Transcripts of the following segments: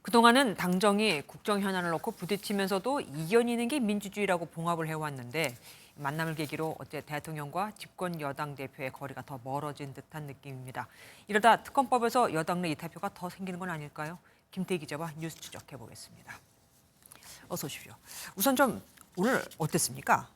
그동안은 당정이 국정 현안을 놓고 부딪히면서도 이겨내는 게 민주주의라고 봉합을 해왔는데 만남을 계기로 어제 대통령과 집권 여당 대표의 거리가 더 멀어진 듯한 느낌입니다. 이러다 특검법에서 여당 내 이탈표가 더 생기는 건 아닐까요? 김태희 기자와 뉴스 추적해 보겠습니다. 어서 오십시오. 우선 좀 오늘 어땠습니까?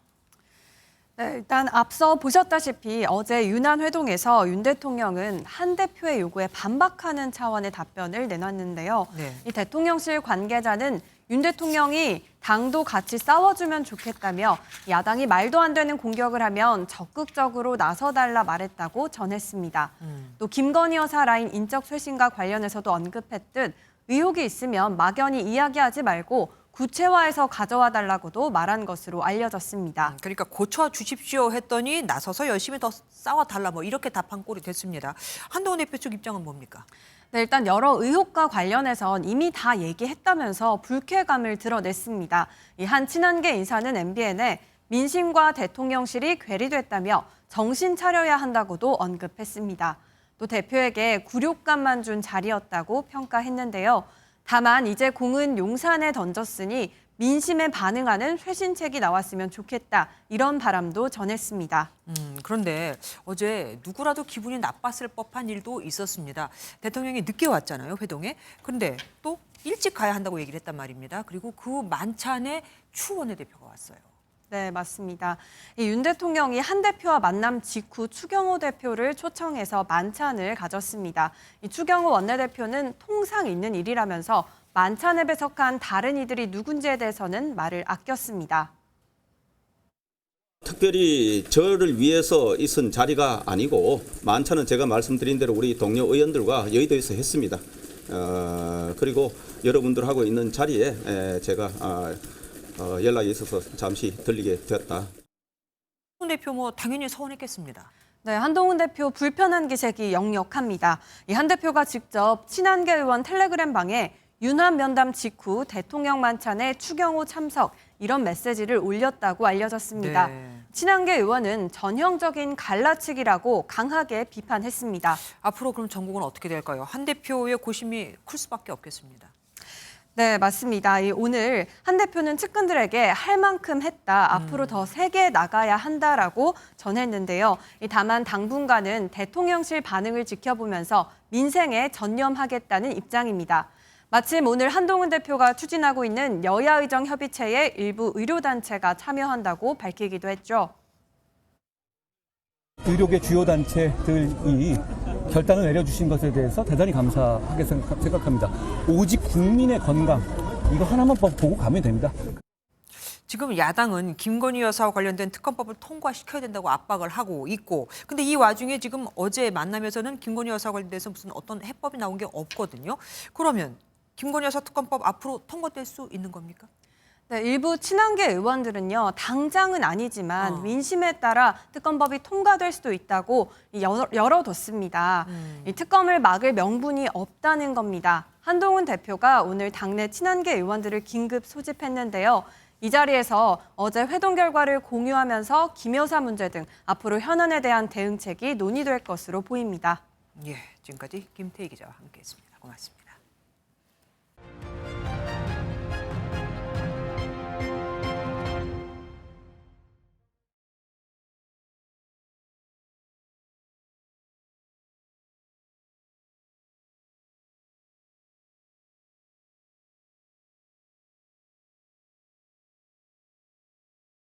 네, 일단 앞서 보셨다시피 어제 유난 회동에서 윤 대통령은 한 대표의 요구에 반박하는 차원의 답변을 내놨는데요. 네. 이 대통령실 관계자는 윤 대통령이 당도 같이 싸워주면 좋겠다며 야당이 말도 안 되는 공격을 하면 적극적으로 나서달라 말했다고 전했습니다. 또 김건희 여사 라인 인적 쇄신과 관련해서도 언급했듯 의혹이 있으면 막연히 이야기하지 말고 구체화해서 가져와 달라고도 말한 것으로 알려졌습니다. 그러니까 고쳐 주십시오 했더니 나서서 열심히 더 싸워달라 뭐 이렇게 답한 꼴이 됐습니다. 한동훈 대표 쪽 입장은 뭡니까? 네, 일단 여러 의혹과 관련해선 이미 다 얘기했다면서 불쾌감을 드러냈습니다. 이 한 친한계 인사는 MBN에 민심과 대통령실이 괴리됐다며 정신 차려야 한다고도 언급했습니다. 또 대표에게 굴욕감만 준 자리였다고 평가했는데요. 다만 이제 공은 용산에 던졌으니 민심에 반응하는 쇄신책이 나왔으면 좋겠다. 이런 바람도 전했습니다. 그런데 어제 누구라도 기분이 나빴을 법한 일도 있었습니다. 대통령이 늦게 왔잖아요, 회동에. 그런데 또 일찍 가야 한다고 얘기를 했단 말입니다. 그리고 그 만찬에 추 원내대표가 왔어요. 네, 맞습니다. 윤 대통령이 한 대표와 만남 직후 추경호 대표를 초청해서 만찬을 가졌습니다. 이 추경호 원내대표는 통상 있는 일이라면서 만찬에 배석한 다른 이들이 누군지에 대해서는 말을 아꼈습니다. 특별히 저를 위해서 있은 자리가 아니고 만찬은 제가 말씀드린 대로 우리 동료 의원들과 여의도에서 했습니다. 그리고 여러분들하고 있는 자리에 제가 연락이 있어서 잠시 들리게 되었다. 한동훈 대표 뭐 당연히 서운했겠습니다. 네, 한동훈 대표 불편한 기색이 역력합니다. 이 한 대표가 직접 친한계 의원 텔레그램 방에 유난 면담 직후 대통령 만찬에 추경호 참석 이런 메시지를 올렸다고 알려졌습니다. 네. 친한계 의원은 전형적인 갈라치기라고 강하게 비판했습니다. 앞으로 그럼 전국은 어떻게 될까요? 한 대표의 고심이 클 수밖에 없겠습니다. 네, 맞습니다. 오늘 한 대표는 측근들에게 할 만큼 했다. 앞으로 더 세게 나가야 한다라고 전했는데요. 다만 당분간은 대통령실 반응을 지켜보면서 민생에 전념하겠다는 입장입니다. 마침 오늘 한동훈 대표가 추진하고 있는 여야의정협의체의 일부 의료단체가 참여한다고 밝히기도 했죠. 의료계 주요 단체들이 결단을 내려주신 것에 대해서 대단히 감사하게 생각합니다. 오직 국민의 건강, 이거 하나만 보고 가면 됩니다. 지금 야당은 김건희 여사와 관련된 특검법을 통과시켜야 된다고 압박을 하고 있고, 근데 이 와중에 지금 어제 만남에서는 김건희 여사와 관련돼서 무슨 어떤 해법이 나온 게 없거든요. 그러면 김건희 여사 특검법 앞으로 통과될 수 있는 겁니까? 네, 일부 친한계 의원들은요, 당장은 아니지만 민심에 따라 특검법이 통과될 수도 있다고 열어뒀습니다. 이 특검을 막을 명분이 없다는 겁니다. 한동훈 대표가 오늘 당내 친한계 의원들을 긴급 소집했는데요. 이 자리에서 어제 회동 결과를 공유하면서 김 여사 문제 등 앞으로 현안에 대한 대응책이 논의될 것으로 보입니다. 예, 지금까지 김태희 기자와 함께했습니다. 고맙습니다.